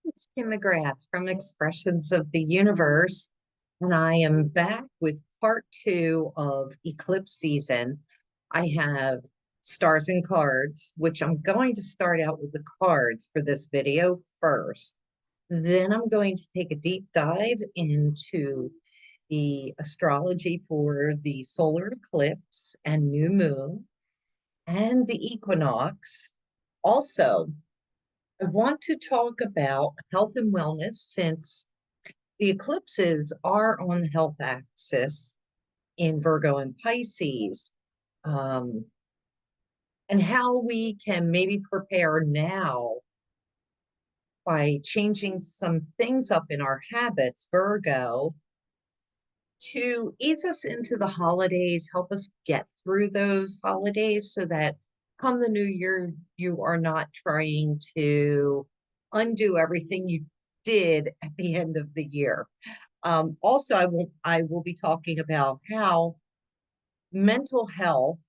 It's Kim McGrath from Expressions of the Universe, and I am back with part two of Eclipse season. I have stars and cards, which I'm going to start out with the cards for this video first. Then I'm going to take a deep dive into the astrology for the solar eclipse and new moon and the equinox. Also, I want to talk about health and wellness since the eclipses are on the health axis in Virgo and Pisces, um, and how we can maybe prepare now by changing some things up in our habits, Virgo, to ease us into the holidays, help us get through those holidays so that come the new year, you are not trying to undo everything you did at the end of the year. Also, I will be talking about how mental health,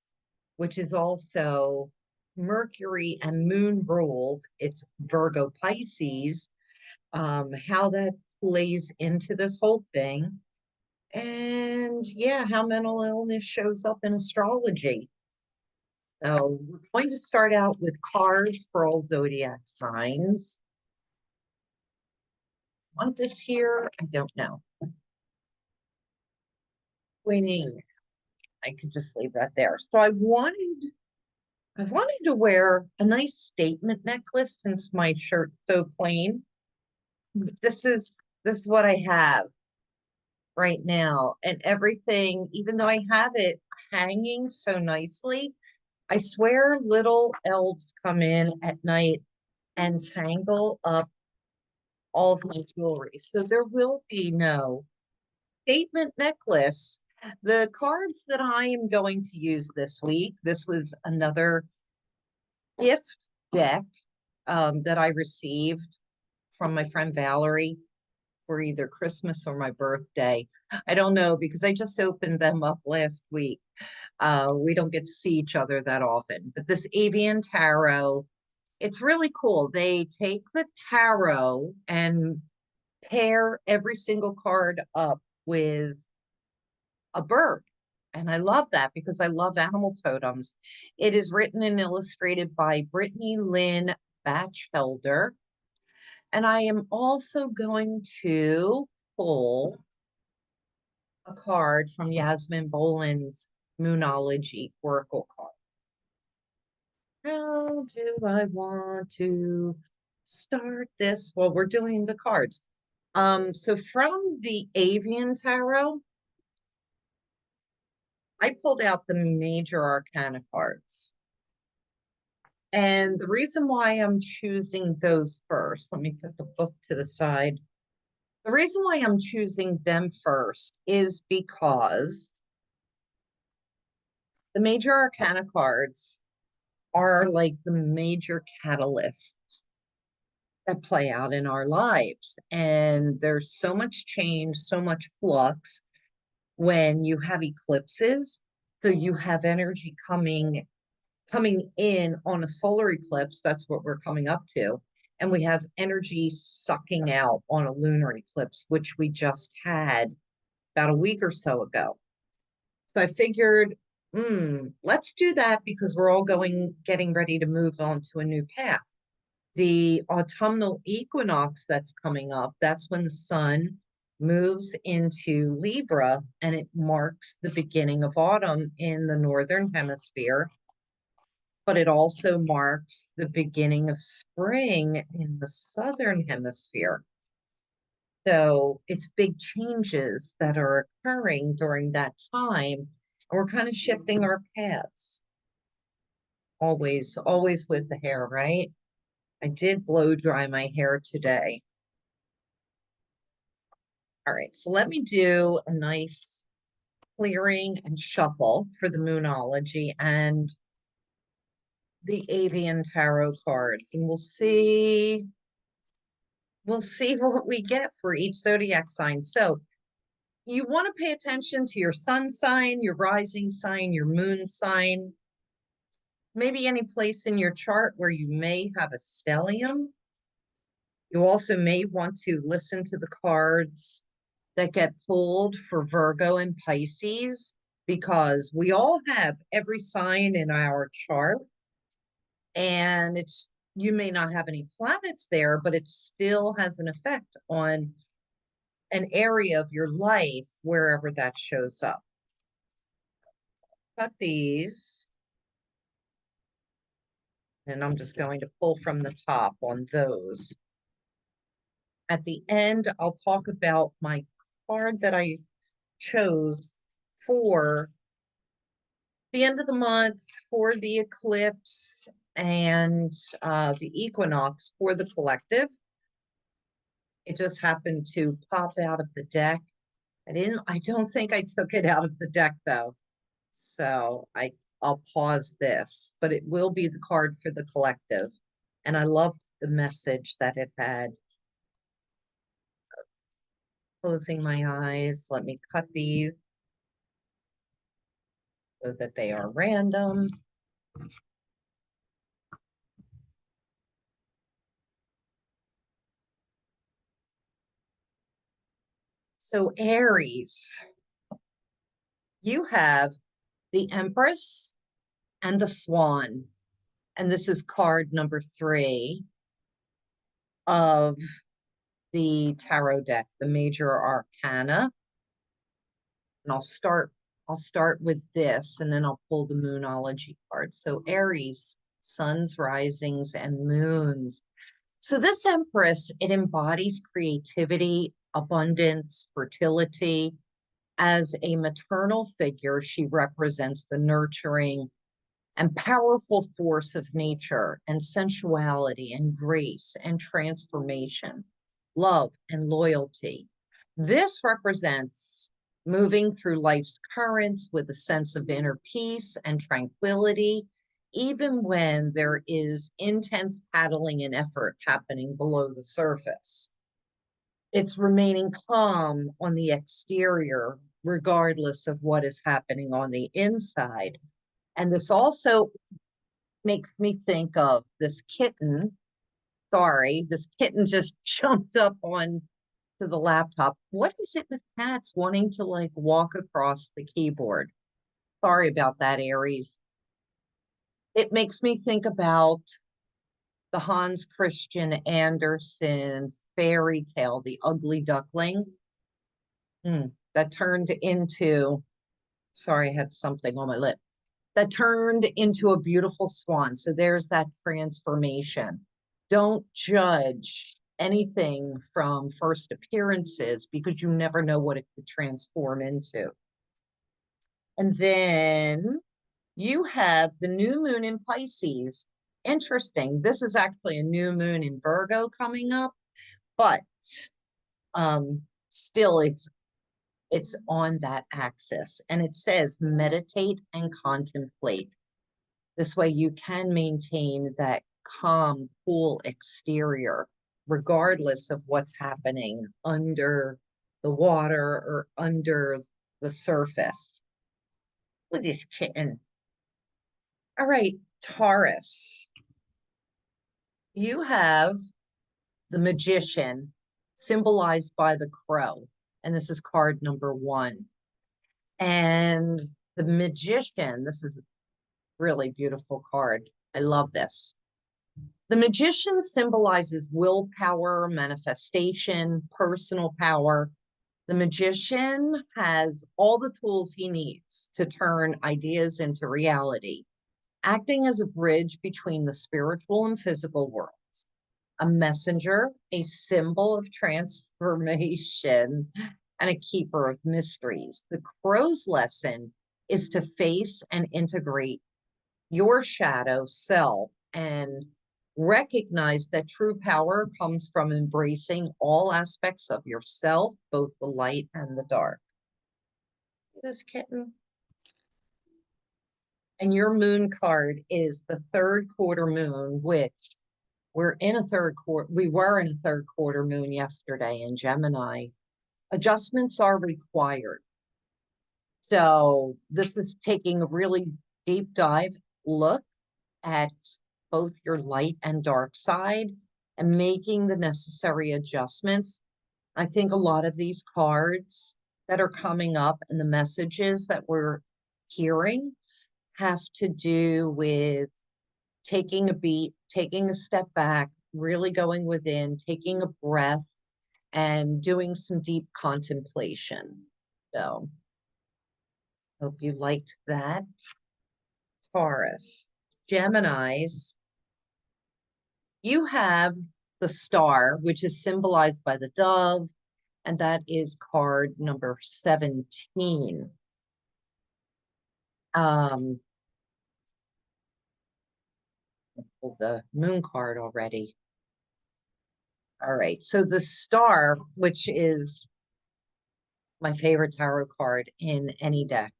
which is also Mercury and Moon ruled, it's Virgo Pisces, how that plays into this whole thing. And yeah, how mental illness shows up in astrology. So we're going to start out with cards for all zodiac signs. Want this here? I don't know. Waiting. I could just leave that there. So I wanted to wear a nice statement necklace since my shirt's so plain. This is what I have right now. And everything, even though I have it hanging so nicely, I swear little elves come in at night and tangle up all of my jewelry. So there will be no statement necklace. The cards that I am going to use this week, this was another gift deck that I received from my friend Valerie for either Christmas or my birthday. I don't know because I just opened them up last week. We don't get to see each other that often, but this avian tarot, it's really cool. They take the tarot and pair every single card up with a bird. And I love that because I love animal totems. It is written and illustrated by Brittany Lynn Batchelder. And I am also going to pull a card from Yasmin Boland's Moonology Oracle card. How do I want to start this? Well, we're doing the cards. So from the Avian Tarot, I pulled out the major arcana cards. And the reason why I'm choosing those first, let me put the book to the side. The reason why I'm choosing them first is because the major arcana cards are like the major catalysts that play out in our lives. And there's so much change, so much flux when you have eclipses. So you have energy coming in on a solar eclipse. That's what we're coming up to. And we have energy sucking out on a lunar eclipse, which we just had about a week or so ago. So I figured, let's do that because we're all getting ready to move on to a new path. The autumnal equinox that's coming up, that's when the sun moves into Libra and it marks the beginning of autumn in the northern hemisphere, but it also marks the beginning of spring in the southern hemisphere. So it's big changes that are occurring during that time. And we're kind of shifting our paths. Always with the hair, right? I did blow dry my hair today. All right, so let me do a nice clearing and shuffle for the Moonology and the Avian Tarot cards, and we'll see what we get for each zodiac sign. So you want to pay attention to your sun sign, your rising sign, your moon sign, maybe any place in your chart where you may have a stellium. You also may want to listen to the cards that get pulled for Virgo and Pisces, because we all have every sign in our chart, and you may not have any planets there, but it still has an effect on an area of your life wherever that shows up. Cut these, and I'm just going to pull from the top on those. At the end, I'll talk about my card that I chose for the end of the month, for the eclipse, and the equinox for the collective. It just happened to pop out of the deck. I don't think I took it out of the deck though. So I'll pause this, but it will be the card for the collective. And I loved the message that it had. Closing my eyes. Let me cut these so that they are random. So Aries, you have the Empress and the Swan. And this is card number 3 of the tarot deck, the major arcana. And I'll start with this, and then I'll pull the moonology card. So Aries, suns, risings, and moons. So this Empress, it embodies creativity, abundance, fertility. As a maternal figure, she represents the nurturing and powerful force of nature and sensuality and grace and transformation, love and loyalty. This represents moving through life's currents with a sense of inner peace and tranquility, even when there is intense paddling and effort happening below the surface. It's remaining calm on the exterior, regardless of what is happening on the inside. And this also makes me think of this kitten. Sorry, this kitten just jumped up on to the laptop. What is it with cats wanting to like walk across the keyboard? Sorry about that, Aries. It makes me think about the Hans Christian Andersen fairy tale, The Ugly Duckling. That turned into, sorry, I had something on my lip. That turned into a beautiful swan. So there's that transformation. Don't judge anything from first appearances, because you never know what it could transform into. And then you have the new moon in Pisces. Interesting. This is actually a new moon in Virgo coming up, but still it's on that axis, and it says meditate and contemplate. This way you can maintain that calm, cool exterior, regardless of what's happening under the water or under the surface. Look at this kitten. All right, Taurus. You have the Magician, symbolized by the crow. And this is card number 1. And the Magician, this is a really beautiful card. I love this. The Magician symbolizes willpower, manifestation, personal power. The Magician has all the tools he needs to turn ideas into reality, acting as a bridge between the spiritual and physical worlds. A messenger, a symbol of transformation, and a keeper of mysteries. The crow's lesson is to face and integrate your shadow self and recognize that true power comes from embracing all aspects of yourself, both the light and the dark. This kitten. And your moon card is the 3rd quarter moon, which we were in a 3rd quarter moon yesterday in Gemini. Adjustments are required. So this is taking a really deep dive look at both your light and dark side, and making the necessary adjustments. I think a lot of these cards that are coming up and the messages that we're hearing have to do with taking a beat, taking a step back, really going within, taking a breath, and doing some deep contemplation. So, hope you liked that. Taurus, Geminis, you have the star, which is symbolized by the dove, and that is card number 17. Um, the moon card already. All right, so the star, which is my favorite tarot card in any deck.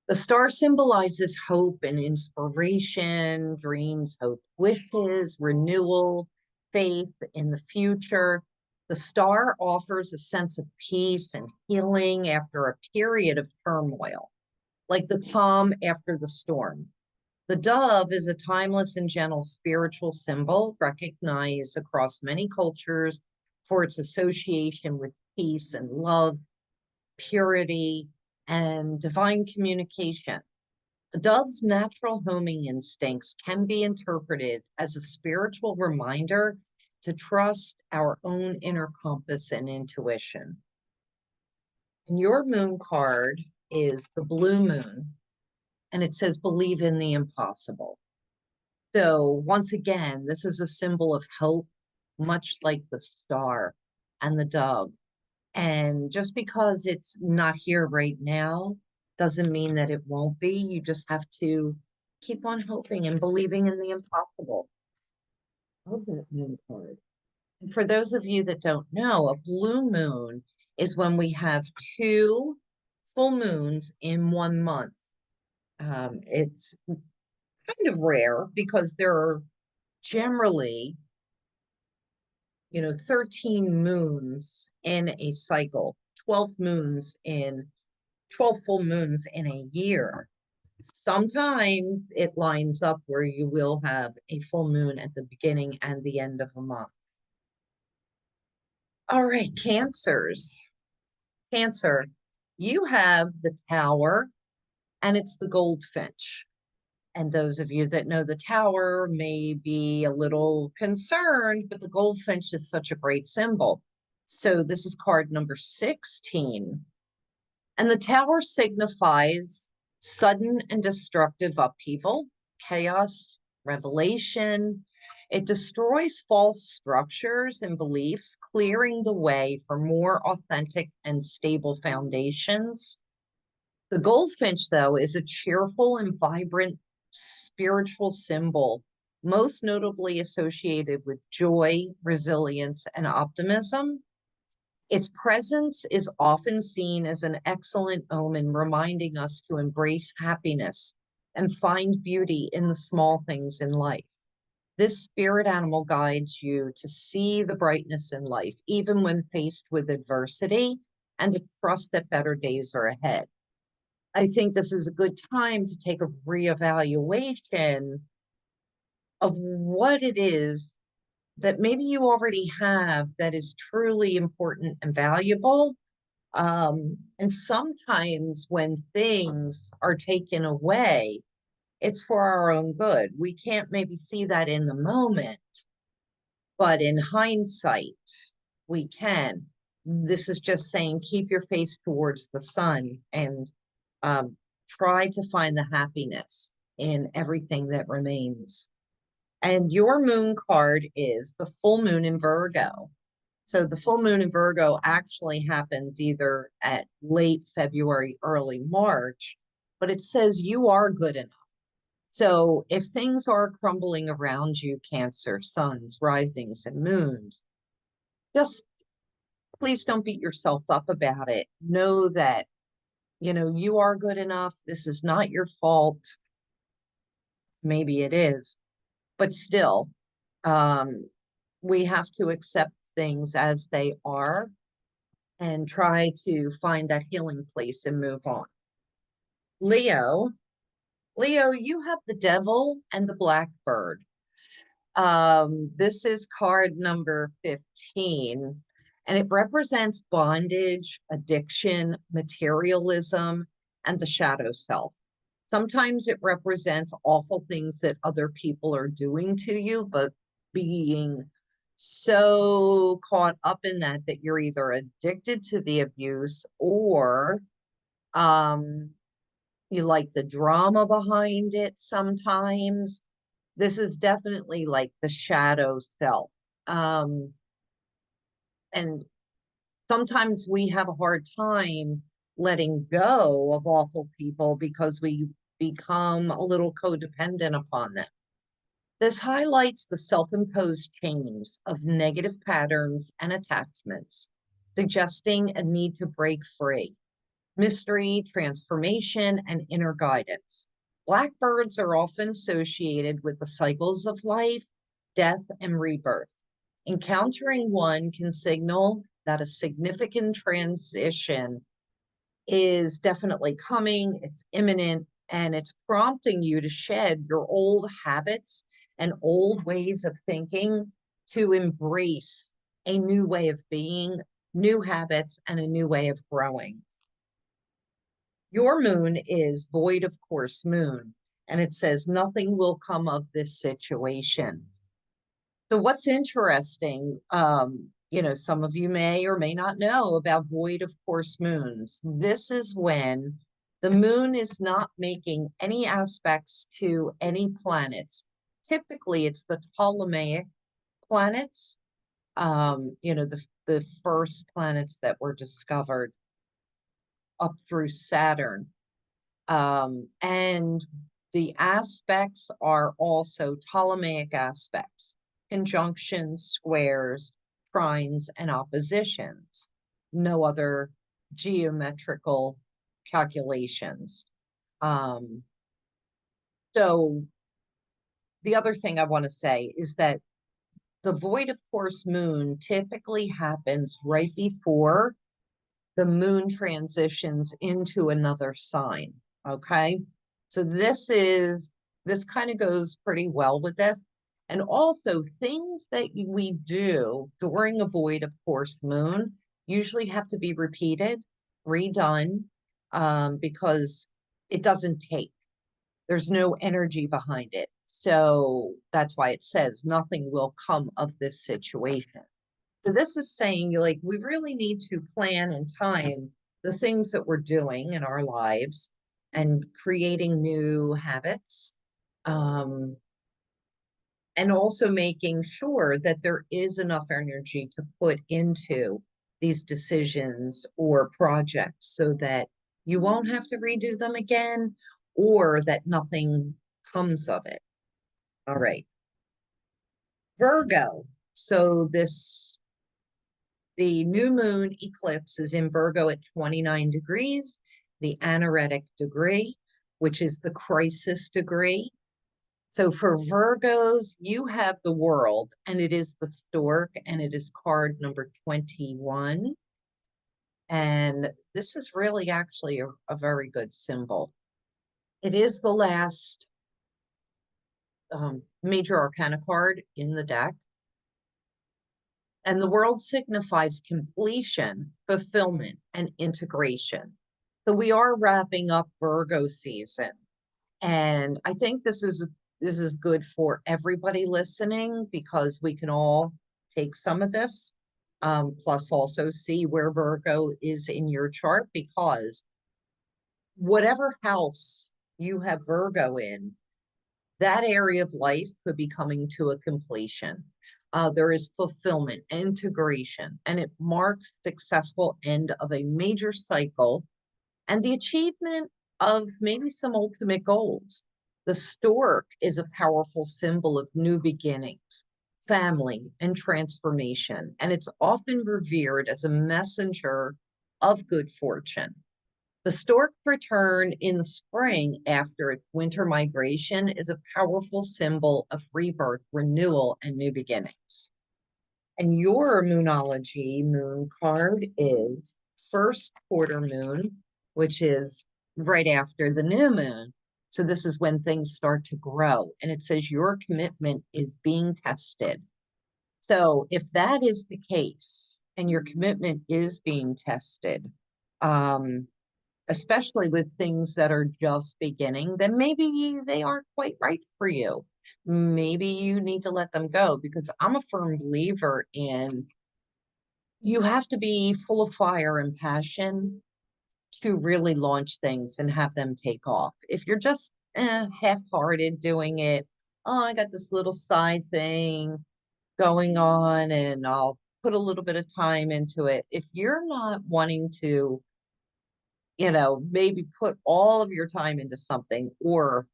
The star symbolizes hope and inspiration, dreams, hope, wishes, renewal, faith in the future. The star offers a sense of peace and healing after a period of turmoil, like the calm after the storm. The dove is a timeless and gentle spiritual symbol recognized across many cultures for its association with peace and love, purity, and divine communication. A dove's natural homing instincts can be interpreted as a spiritual reminder to trust our own inner compass and intuition. And your moon card is the blue moon, and it says, believe in the impossible. So, once again, this is a symbol of hope, much like the star and the dove. And just because it's not here right now doesn't mean that it won't be. You just have to keep on hoping and believing in the impossible. Love that moon card. And for those of you that don't know, a blue moon is when we have two full moons in 1 month. It's kind of rare because there are generally, 13 moons in a cycle, 12 full moons in a year. Sometimes it lines up where you will have a full moon at the beginning and the end of a month. All right, Cancers. Cancer, you have the Tower and it's the goldfinch. And those of you that know the Tower may be a little concerned, but the goldfinch is such a great symbol. So this is card number 16. And the Tower signifies sudden and destructive upheaval, chaos, revelation. It destroys false structures and beliefs, clearing the way for more authentic and stable foundations. The goldfinch, though, is a cheerful and vibrant spiritual symbol, most notably associated with joy, resilience, and optimism. Its presence is often seen as an excellent omen, reminding us to embrace happiness and find beauty in the small things in life. This spirit animal guides you to see the brightness in life, even when faced with adversity, and to trust that better days are ahead. I think this is a good time to take a reevaluation of what it is that maybe you already have that is truly important and valuable. And sometimes when things are taken away, it's for our own good. We can't maybe see that in the moment, but in hindsight, we can. This is just saying keep your face towards the sun and try to find the happiness in everything that remains. And your moon card is the full moon in Virgo. So the full moon in Virgo actually happens either at late February, early March, but it says you are good enough. So if things are crumbling around you, Cancer, suns, risings, and moons, just please don't beat yourself up about it. Know that, you are good enough. This is not your fault. Maybe it is, but still, we have to accept things as they are and try to find that healing place and move on. Leo, you have the devil and the blackbird. This is card number 15, and it represents bondage, addiction, materialism, and the shadow self. Sometimes it represents awful things that other people are doing to you, but being so caught up in that that you're either addicted to the abuse or um, you like the drama behind it sometimes. This is definitely like the shadow self. Um, and sometimes we have a hard time letting go of awful people because we become a little codependent upon them. This highlights the self-imposed chains of negative patterns and attachments, suggesting a need to break free. Mystery, transformation, and inner guidance. Blackbirds are often associated with the cycles of life, death, and rebirth. Encountering one can signal that a significant transition is definitely coming, it's imminent, and it's prompting you to shed your old habits and old ways of thinking to embrace a new way of being, new habits, and a new way of growing. Your moon is void of course moon, and it says nothing will come of this situation. So what's interesting, some of you may or may not know about void of course moons. This is when the moon is not making any aspects to any planets. Typically, it's the Ptolemaic planets, the first planets that were discovered up through Saturn. And the aspects are also Ptolemaic aspects, conjunctions, squares, trines, and oppositions. No other geometrical calculations. So the other thing I want to say is that the void of course moon typically happens right before the moon transitions into another sign. Okay. So this kind of goes pretty well with it. And also things that we do during a void of course moon usually have to be repeated, redone, because it doesn't take. There's no energy behind it. So that's why it says nothing will come of this situation. So this is saying like we really need to plan in time the things that we're doing in our lives and creating new habits. Um, and also making sure that there is enough energy to put into these decisions or projects so that you won't have to redo them again or that nothing comes of it. All right. Virgo. So the new moon eclipse is in Virgo at 29 degrees, the anaretic degree, which is the crisis degree. So for Virgos, you have the world, and it is the stork, and it is card number 21. And this is really actually a very good symbol. It is the last major arcana card in the deck. And the world signifies completion, fulfillment, and integration. So we are wrapping up Virgo season. And I think this is good for everybody listening because we can all take some of this, plus also see where Virgo is in your chart because whatever house you have Virgo in, that area of life could be coming to a completion. There is fulfillment, integration, and it marks successful end of a major cycle and the achievement of maybe some ultimate goals. The stork is a powerful symbol of new beginnings, family, and transformation, and it's often revered as a messenger of good fortune. The stork's return in the spring after its winter migration is a powerful symbol of rebirth, renewal, and new beginnings. And your moonology moon card is first quarter moon, which is right after the new moon. So this is when things start to grow. And it says your commitment is being tested. So if that is the case and your commitment is being tested, um, especially with things that are just beginning, then maybe they aren't quite right for you. Maybe you need to let them go, because I'm a firm believer in you have to be full of fire and passion to really launch things and have them take off. If you're just half-hearted doing it, oh, I got this little side thing going on and I'll put a little bit of time into it. If you're not wanting to, maybe put all of your time into something, or,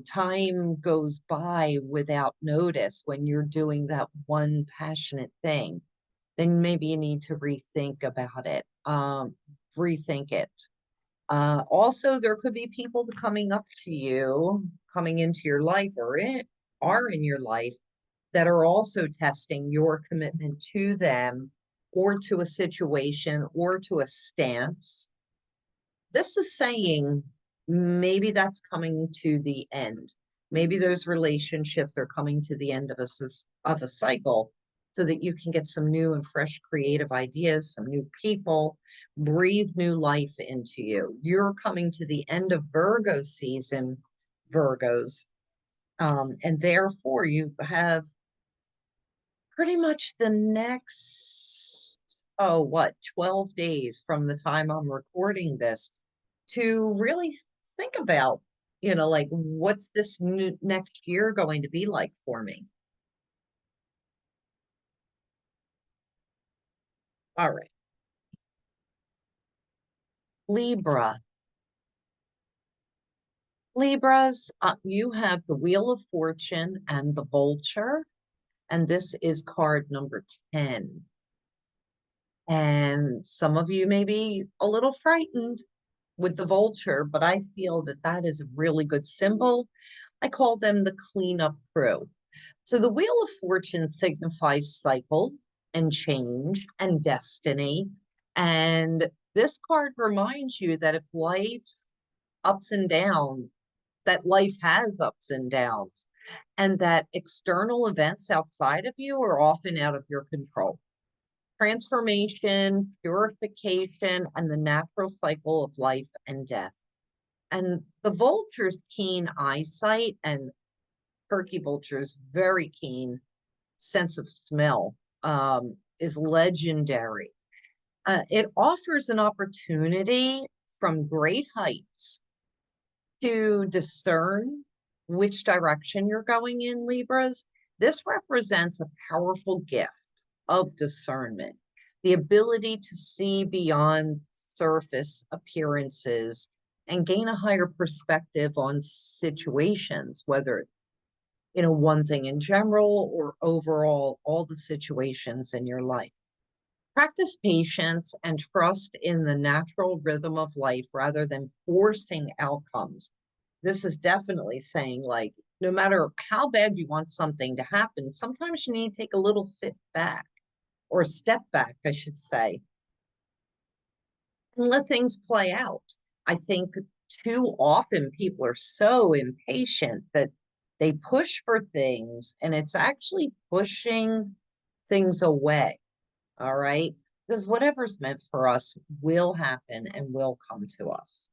time goes by without notice when you're doing that one passionate thing, then maybe you need to rethink about it. Rethink it. Also, there could be people coming up to you, coming into your life, are in your life, that are also testing your commitment to them, or to a situation, or to a stance. This is saying maybe that's coming to the end. Maybe those relationships are coming to the end of a cycle, so that you can get some new and fresh creative ideas, some new people, breathe new life into you. You're coming to the end of Virgo season, Virgos, and therefore you have pretty much the next, 12 days from the time I'm recording this to really think about, like, what's this next year going to be like for me? All right. Libra. Libras, you have the Wheel of Fortune and the Vulture, and this is card number 10. And some of you may be a little frightened with the vulture, but I feel that that is a really good symbol. I call them the cleanup crew. So the Wheel of Fortune signifies cycle and change and destiny. And this card reminds you that if life's ups and downs, that life has ups and downs, and that external events outside of you are often out of your control. Transformation, purification, and the natural cycle of life and death. And the vulture's keen eyesight, and turkey vulture's very keen sense of smell, is legendary. It offers an opportunity from great heights to discern which direction you're going in, Libras. This represents a powerful gift of discernment, the ability to see beyond surface appearances and gain a higher perspective on situations, whether one thing in general or overall, all the situations in your life. Practice patience and trust in the natural rhythm of life rather than forcing outcomes. This is definitely saying, like, no matter how bad you want something to happen, sometimes you need to take a little sit back, or step back, I should say, and let things play out. I think too often people are so impatient that they push for things, and it's actually pushing things away. All right. Because whatever's meant for us will happen and will come to us.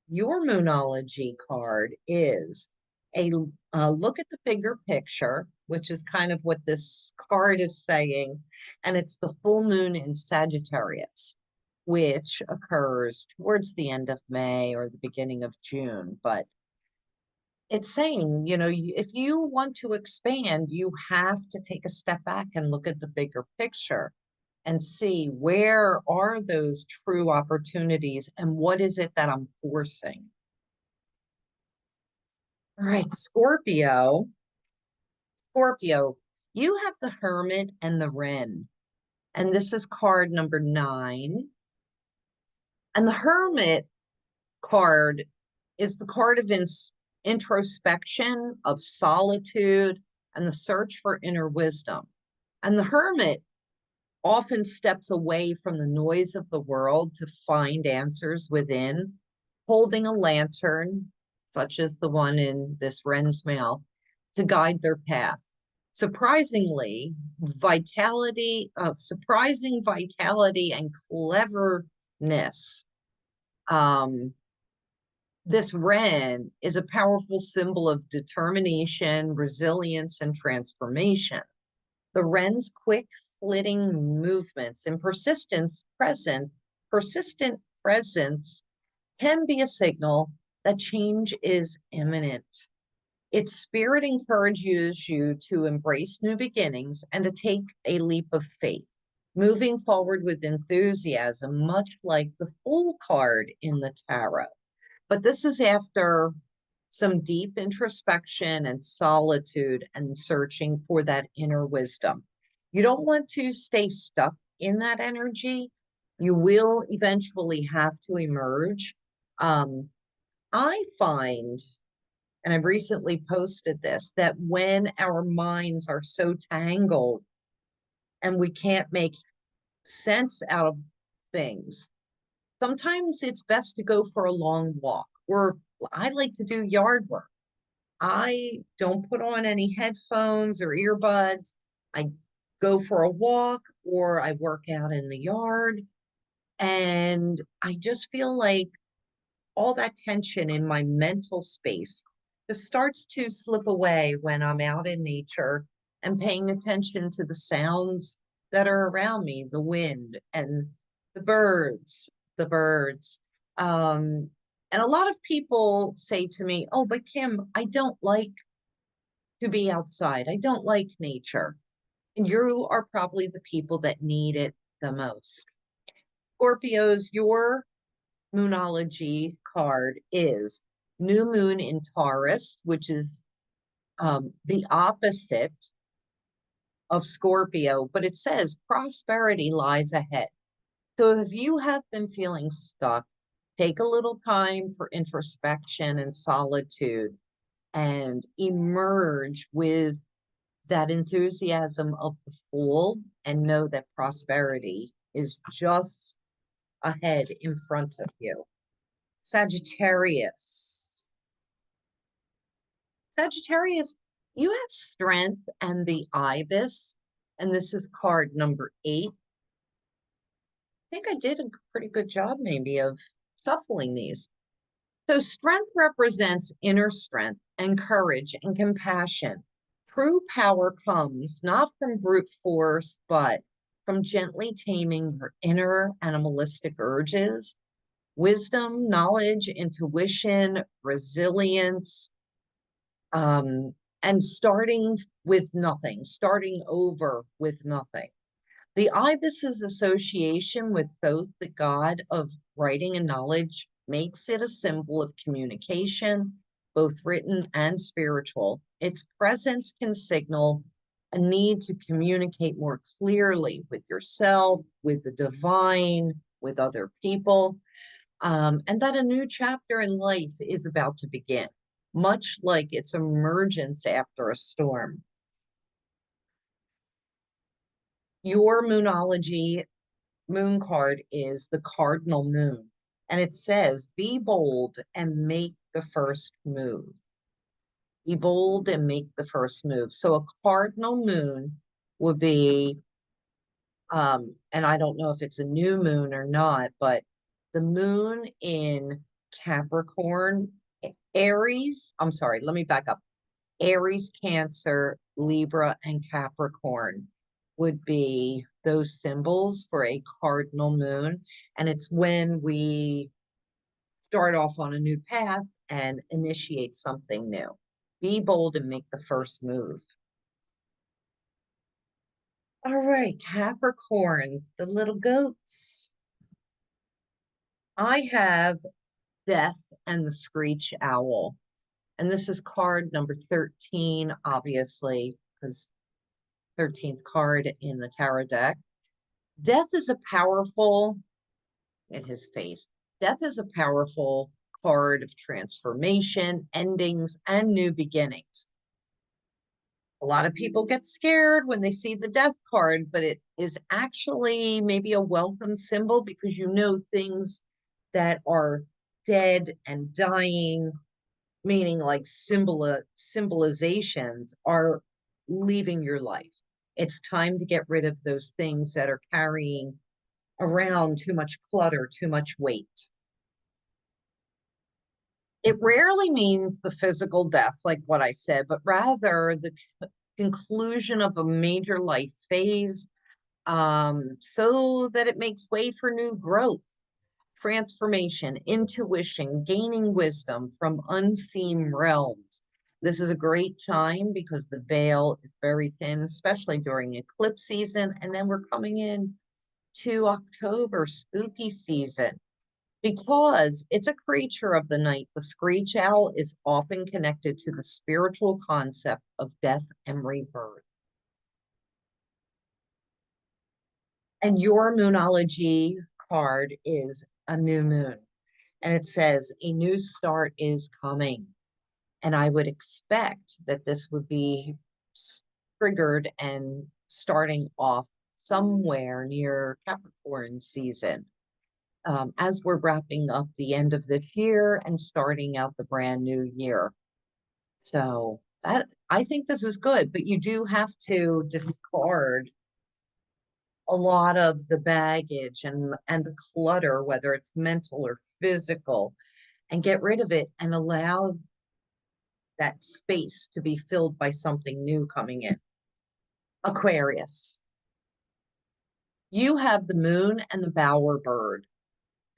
Your Moonology card is a look at the bigger picture, which is kind of what this card is saying. And it's the full moon in Sagittarius, which occurs towards the end of May or the beginning of June. But it's saying, if you want to expand, you have to take a step back and look at the bigger picture and see, where are those true opportunities and what is it that I'm forcing? All right, Scorpio. Scorpio, you have the Hermit and the Wren, and this is card number 9. And the Hermit card is the card of introspection, of solitude, and the search for inner wisdom. And the Hermit often steps away from the noise of the world to find answers within, holding a lantern, such as the one in this Wren's mail, to guide their path. Surprisingly, surprising vitality and cleverness. This Wren is a powerful symbol of determination, resilience, and transformation. The Wren's quick flitting movements and persistent presence can be a signal that change is imminent. Its spirit encourages you to embrace new beginnings and to take a leap of faith, moving forward with enthusiasm, much like the Fool card in the tarot. But this is after some deep introspection and solitude and searching for that inner wisdom. You don't want to stay stuck in that energy. You will eventually have to emerge. I find, and I've recently posted this, that when our minds are so tangled and we can't make sense out of things, sometimes it's best to go for a long walk, or I like to do yard work. I don't put on any headphones or earbuds. I go for a walk or I work out in the yard. And I just feel like all that tension in my mental space just starts to slip away when I'm out in nature and paying attention to the sounds that are around me, the wind and the birds, the birds. And a lot of people say to me, oh, but Kim, I don't like to be outside. I don't like nature. And you are probably the people that need it the most. Scorpios, your Moonology card is New Moon in Taurus, which is the opposite of Scorpio, but it says prosperity lies ahead. So if you have been feeling stuck, take a little time for introspection and solitude and emerge with that enthusiasm of the Fool and know that prosperity is just ahead in front of you. Sagittarius. Sagittarius, you have strength and the ibis, and this is card number 8. I think I did a pretty good job maybe of shuffling these. So strength represents inner strength and courage and compassion. True power comes not from brute force, but from gently taming your inner animalistic urges. Wisdom, knowledge, intuition, resilience, and starting with nothing, starting over with nothing. The ibis's association with Thoth, the god of writing and knowledge, makes it a symbol of communication, both written and spiritual. Its presence can signal a need to communicate more clearly with yourself, with the divine, with other people, and that a new chapter in life is about to begin, much like its emergence after a storm. Your Moonology moon card is the cardinal moon, and it says, be bold and make the first move. Be bold and make the first move. So a cardinal moon would be, and I don't know if it's a new moon or not, but the moon in Capricorn, Aries, I'm sorry, let me back up. Aries, Cancer, Libra, and Capricorn would be those symbols for a cardinal moon. And it's when we start off on a new path and initiate something new. Be bold and make the first move. All right, Capricorns, the little goats. I have Death and the Screech Owl. And this is card number 13, obviously, because 13th card in the tarot deck. Death is a powerful, in his face, Death is a powerful card of transformation, endings, and new beginnings. A lot of people get scared when they see the Death card, but it is actually maybe a welcome symbol because you know things that are dead and dying meaning like symbolizations are leaving your life. It's time to get rid of those things that are carrying around too much clutter, too much weight. It rarely means the physical death, like what I said, but rather the conclusion of a major life phase, so that it makes way for new growth, transformation, intuition, gaining wisdom from unseen realms. This is a great time because the veil is very thin, especially during eclipse season. And then we're coming in to October, spooky season. Because it's a creature of the night, the screech owl is often connected to the spiritual concept of death and rebirth. And your Moonology card is a new moon. And it says a new start is coming. And I would expect that this would be triggered and starting off somewhere near Capricorn season, as we're wrapping up the end of this year and starting out the brand new year. So that I think this is good, but you do have to discard a lot of the baggage and the clutter, whether it's mental or physical, and get rid of it and allow that space to be filled by something new coming in. Aquarius, you have the moon and the bower bird,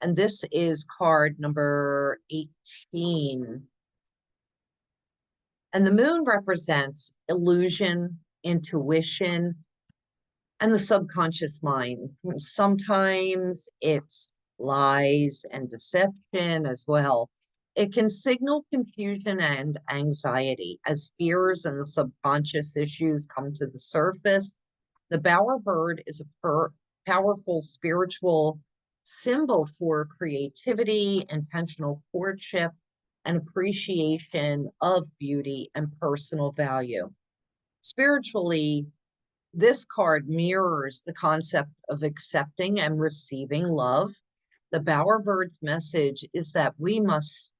and this is card number 18. And the moon represents illusion, intuition, and the subconscious mind. Sometimes it's lies and deception as well. It can signal confusion and anxiety as fears and the subconscious issues come to the surface. The bowerbird is a powerful spiritual symbol for creativity, intentional courtship, and appreciation of beauty and personal value. Spiritually, this card mirrors the concept of accepting and receiving love. The bowerbird's message is that we must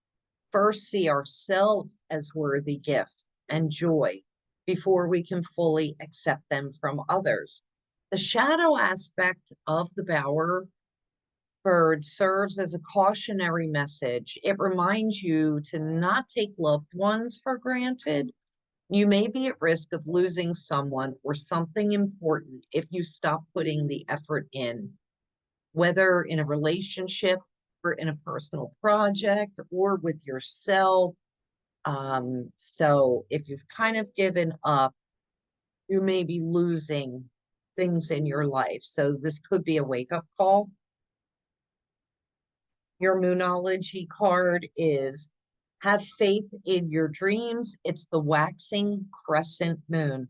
first see ourselves as worthy gifts and joy before we can fully accept them from others. The shadow aspect of the bower bird serves as a cautionary message. It reminds you to not take loved ones for granted. You may be at risk of losing someone or something important if you stop putting the effort in, whether in a relationship or in a personal project or with yourself. So if you've kind of given up, you may be losing things in your life. So this could be a wake-up call. Your Moonology card is have faith in your dreams. It's the waxing crescent moon.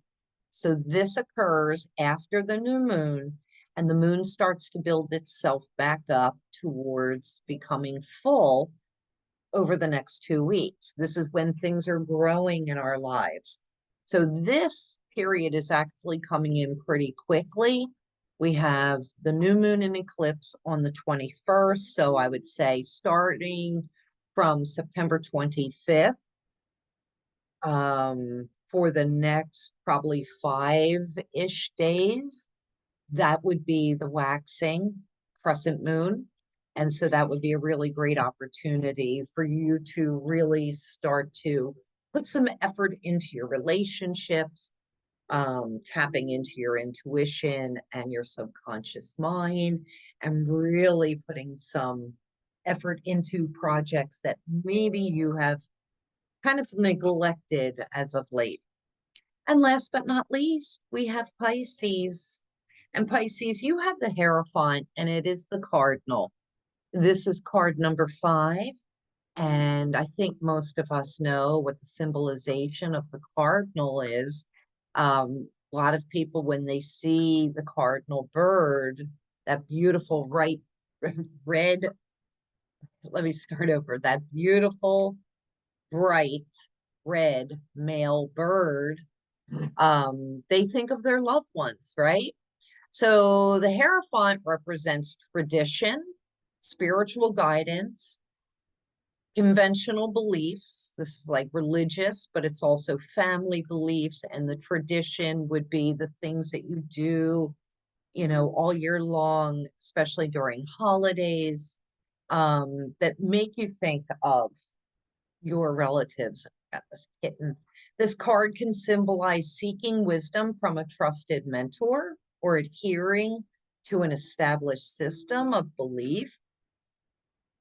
So this occurs after the new moon, and the moon starts to build itself back up towards becoming full over the next 2 weeks. This is when things are growing in our lives. So this period is actually coming in pretty quickly. We have the new moon and eclipse on the 21st. So I would say starting from September 25th, for the next probably 5-ish days, that would be the waxing crescent moon. And so that would be a really great opportunity for you to really start to put some effort into your relationships, tapping into your intuition and your subconscious mind, and really putting some effort into projects that maybe you have kind of neglected as of late. And last but not least, we have Pisces. And Pisces, you have the Hierophant, and it is the cardinal. This is card number 5. And I think most of us know what the symbolization of the cardinal is. A lot of people, when they see the cardinal bird, that beautiful bright red, let me start over, that beautiful bright red male bird, they think of their loved ones, right? So the Hierophant represents tradition, spiritual guidance, conventional beliefs. This is like religious, but it's also family beliefs, and the tradition would be the things that you do, all year long, especially during holidays, that make you think of your relatives. Got this kitten. This card can symbolize seeking wisdom from a trusted mentor or adhering to an established system of belief.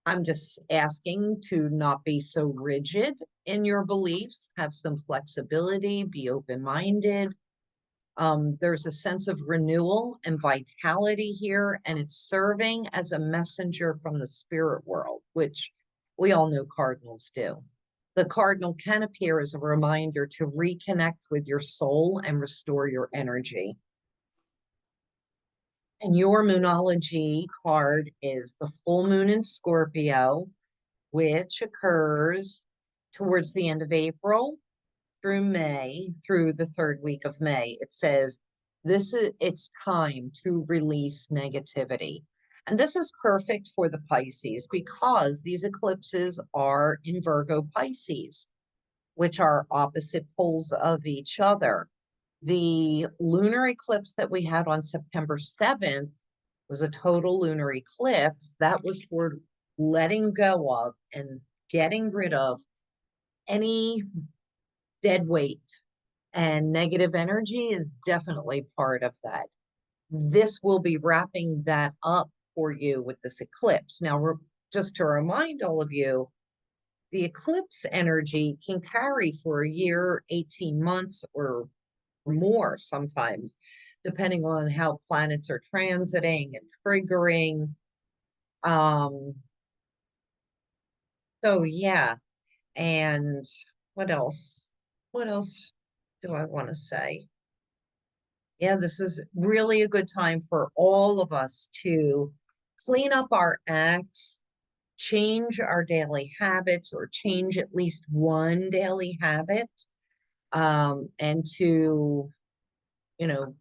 I'm just asking to not be so rigid in your beliefs, have some flexibility, be open-minded. There's a sense of renewal and vitality here, and it's serving as a messenger from the spirit world, which we all know cardinals do. The cardinal can appear as a reminder to reconnect with your soul and restore your energy. And your Moonology card is the full moon in Scorpio, which occurs towards the end of April through May, through the third week of May. It says it's time to release negativity. And this is perfect for the Pisces because these eclipses are in Virgo Pisces, which are opposite poles of each other. The lunar eclipse that we had on September 7th was a total lunar eclipse. That was for letting go of and getting rid of any dead weight, and negative energy is definitely part of that. This will be wrapping that up for you with this eclipse. Now, just to remind all of you, the eclipse energy can carry for a year, 18 months, or more sometimes, depending on how planets are transiting and triggering. So yeah, and what else? What else do I want to say? Yeah, this is really a good time for all of us to clean up our acts, change our daily habits, or change at least one daily habit, and to, you know,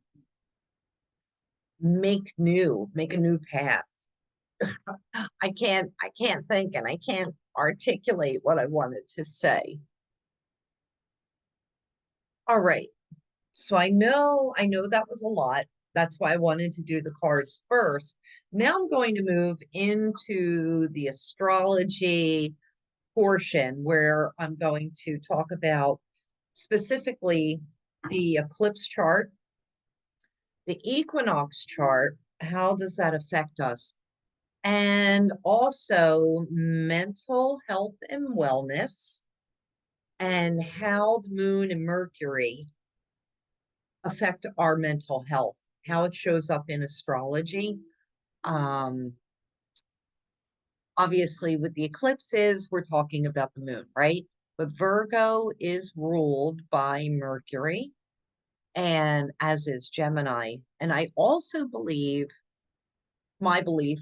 make a new path. I can't think and I can't articulate what I wanted to say. All right. So I know that was a lot. That's why I wanted to do the cards first. Now I'm going to move into the astrology portion where I'm going to talk about specifically the eclipse chart, the equinox chart, how does that affect us? And also mental health and wellness, and how the moon and Mercury affect our mental health, how it shows up in astrology. Um, Obviously, with the eclipses, we're talking about the moon, right? But Virgo is ruled by Mercury, and as is Gemini. And I also believe, my belief,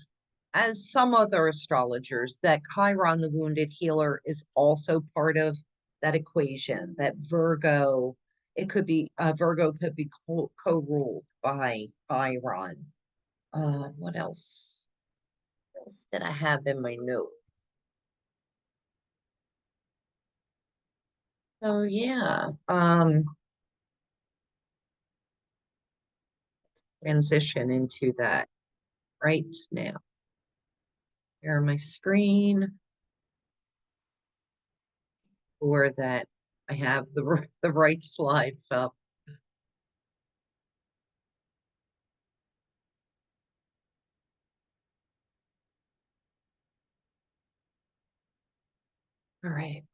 as some other astrologers, that Chiron, the wounded healer, is also part of that equation, that Virgo, it could be, Virgo could be co-ruled by Chiron. What else? What else did I have in my note? So yeah, transition into that right now. Share my screen or that I have the right slides up. All right.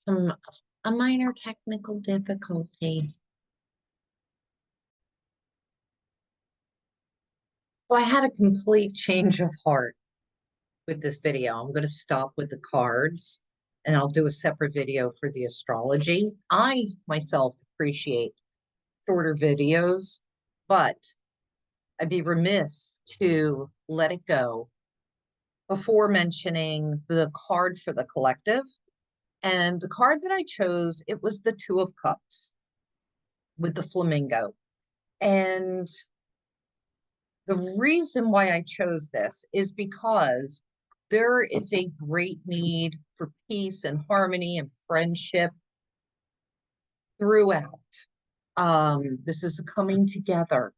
Some A minor technical difficulty. So I had a complete change of heart with this video. I'm going to stop with the cards and I'll do a separate video for the astrology. I myself appreciate shorter videos, but I'd be remiss to let it go before mentioning the card for the collective. And the card that I chose, it was the Two of Cups with the flamingo. And the reason why I chose this is because there is a great need for peace and harmony and friendship throughout. This is a coming together.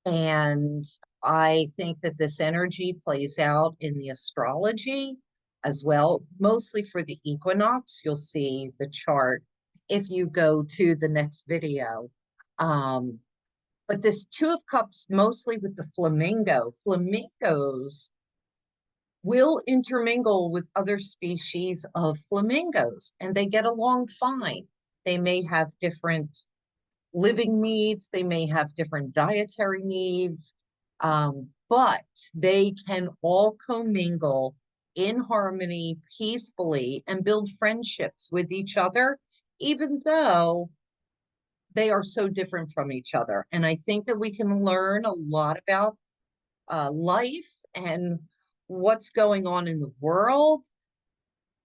And I think that this energy plays out in the astrology as well, mostly for the equinox. You'll see the chart if you go to the next video. Um, but this Two of Cups, mostly with the flamingo, flamingos will intermingle with other species of flamingos and they get along fine. They may have different living needs, they may have different dietary needs, but they can all commingle in harmony, peacefully, and build friendships with each other, even though they are so different from each other. And I think that we can learn a lot about life and what's going on in the world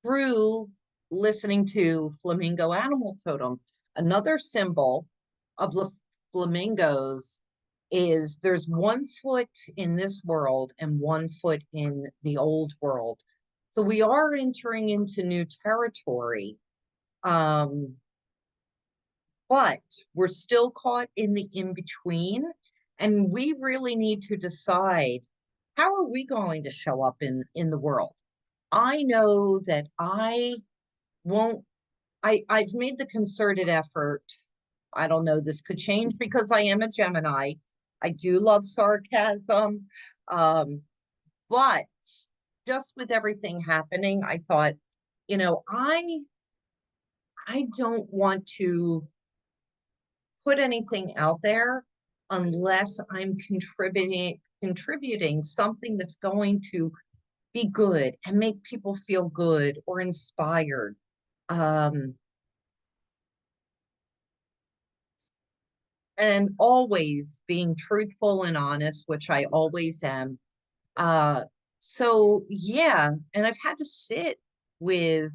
through listening to Flamingo Animal Totem. Another symbol of the flamingos is there's 1 foot in this world and 1 foot in the old world. So we are entering into new territory. But we're still caught in the in-between, and we really need to decide, how are we going to show up in the world? I know that won't I've made the concerted effort. I don't know, this could change because I am a Gemini. I do love sarcasm. Um, but just with everything happening, I thought, I don't want to put anything out there unless I'm contributing something that's going to be good and make people feel good or inspired. Um, and always being truthful and honest, which I always am. Uh, so yeah, and I've had to sit with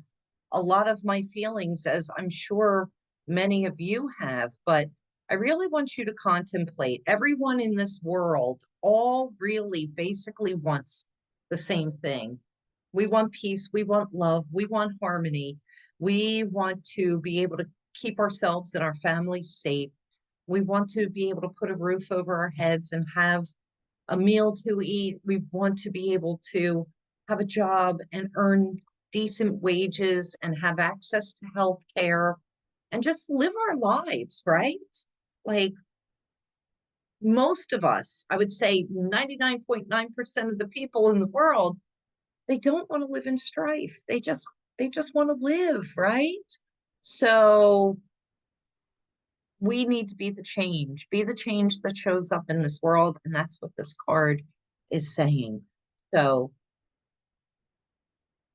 a lot of my feelings, as I'm sure many of you have, but I really want you to contemplate, everyone in this world all really basically wants the same thing. We want peace, we want love, we want harmony. We want to be able to keep ourselves and our families safe. We want to be able to put a roof over our heads and have a meal to eat. We want to be able to have a job and earn decent wages and have access to health care and just live our lives, right? Like most of us, I would say 99.9% of the people in the world, they don't want to live in strife. They just want to live, right? So we need to be the change that shows up in this world. And that's what this card is saying. So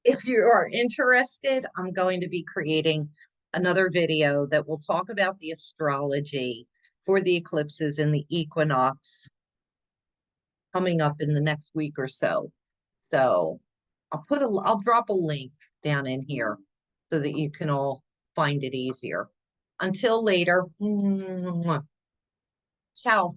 if you are interested, I'm going to be creating another video that will talk about the astrology for the eclipses and the equinox coming up in the next week or so. So I'll drop a link down in here so that you can all find it easier. Until later, ciao.